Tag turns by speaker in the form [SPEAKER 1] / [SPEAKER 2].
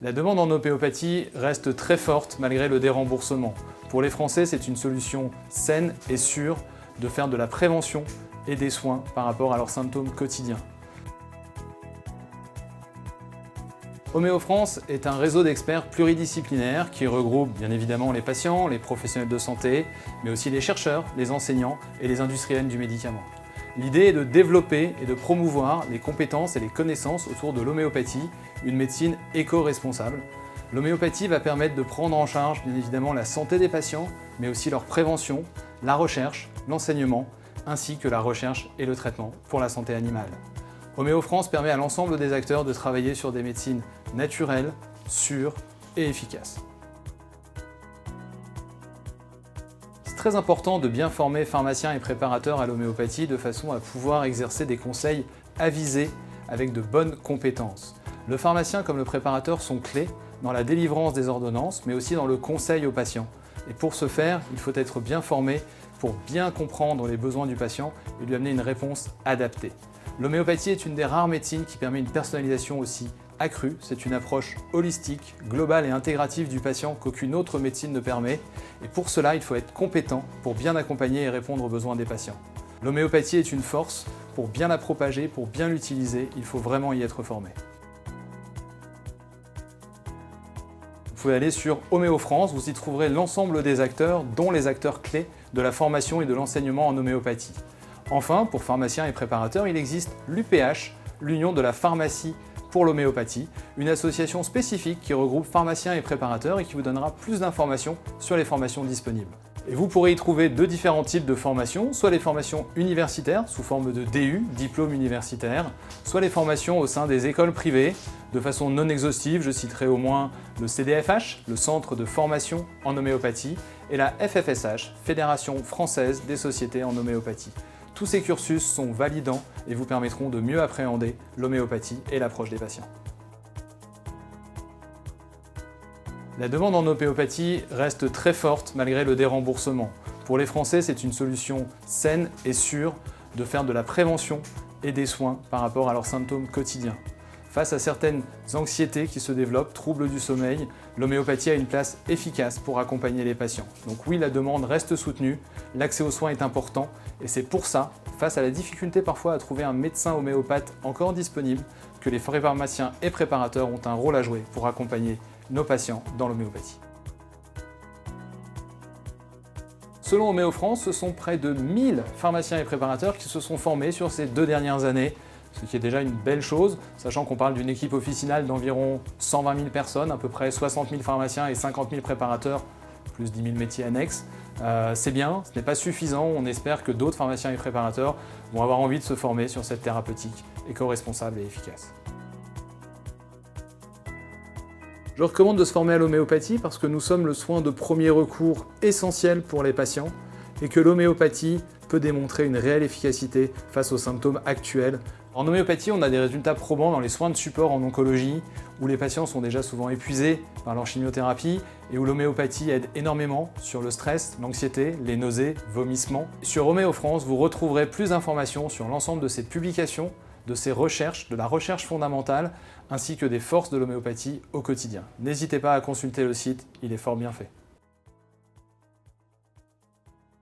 [SPEAKER 1] La demande en homéopathie reste très forte malgré le déremboursement. Pour les Français, c'est une solution saine et sûre de faire de la prévention et des soins par rapport à leurs symptômes quotidiens. Homéo-France est un réseau d'experts pluridisciplinaires qui regroupe bien évidemment les patients, les professionnels de santé, mais aussi les chercheurs, les enseignants et les industriels du médicament. L'idée est de développer et de promouvoir les compétences et les connaissances autour de l'homéopathie, une médecine éco-responsable. L'homéopathie va permettre de prendre en charge bien évidemment la santé des patients, mais aussi leur prévention, la recherche, l'enseignement, ainsi que la recherche et le traitement pour la santé animale. Homéo-France permet à l'ensemble des acteurs de travailler sur des médecines naturelles, sûres et efficaces. C'est très important de bien former pharmaciens et préparateurs à l'homéopathie de façon à pouvoir exercer des conseils avisés avec de bonnes compétences. Le pharmacien comme le préparateur sont clés dans la délivrance des ordonnances, mais aussi dans le conseil aux patients. Et pour ce faire, il faut être bien formé pour bien comprendre les besoins du patient et lui amener une réponse adaptée. L'homéopathie est une des rares médecines qui permet une personnalisation aussi accrue. C'est une approche holistique, globale et intégrative du patient qu'aucune autre médecine ne permet. Et pour cela, il faut être compétent pour bien accompagner et répondre aux besoins des patients. L'homéopathie est une force. Pour bien la propager, pour bien l'utiliser, il faut vraiment y être formé. Vous pouvez aller sur Homéo-France, vous y trouverez l'ensemble des acteurs, dont les acteurs clés de la formation et de l'enseignement en homéopathie. Enfin, pour pharmaciens et préparateurs, il existe l'UPH, l'Union de la pharmacie pour l'homéopathie, une association spécifique qui regroupe pharmaciens et préparateurs et qui vous donnera plus d'informations sur les formations disponibles. Et vous pourrez y trouver deux différents types de formations, soit les formations universitaires sous forme de DU, diplôme universitaire, soit les formations au sein des écoles privées. De façon non exhaustive, je citerai au moins le CDFH, le Centre de formation en homéopathie, et la FFSH, Fédération française des sociétés en homéopathie. Tous ces cursus sont validants et vous permettront de mieux appréhender l'homéopathie et l'approche des patients. La demande en homéopathie reste très forte malgré le déremboursement. Pour les Français, c'est une solution saine et sûre de faire de la prévention et des soins par rapport à leurs symptômes quotidiens. Face à certaines anxiétés qui se développent, troubles du sommeil, l'homéopathie a une place efficace pour accompagner les patients. Donc oui, la demande reste soutenue, l'accès aux soins est important et c'est pour ça, face à la difficulté parfois à trouver un médecin homéopathe encore disponible, que les pharmaciens et préparateurs ont un rôle à jouer pour accompagner nos patients dans l'homéopathie. Selon Homéo-France, ce sont près de 1000 pharmaciens et préparateurs qui se sont formés sur ces 2 dernières années, ce qui est déjà une belle chose, sachant qu'on parle d'une équipe officinale d'environ 120 000 personnes, à peu près 60 000 pharmaciens et 50 000 préparateurs, plus 10 000 métiers annexes. C'est bien, ce n'est pas suffisant, on espère que d'autres pharmaciens et préparateurs vont avoir envie de se former sur cette thérapeutique éco-responsable et efficace. Je recommande de se former à l'homéopathie parce que nous sommes le soin de premier recours essentiel pour les patients et que l'homéopathie peut démontrer une réelle efficacité face aux symptômes actuels. En homéopathie, on a des résultats probants dans les soins de support en oncologie, où les patients sont déjà souvent épuisés par leur chimiothérapie et où l'homéopathie aide énormément sur le stress, l'anxiété, les nausées, vomissements. Sur Homéo-France, vous retrouverez plus d'informations sur l'ensemble de ces publications, de ces recherches, de la recherche fondamentale, ainsi que des forces de l'homéopathie au quotidien. N'hésitez pas à consulter le site, il est fort bien fait.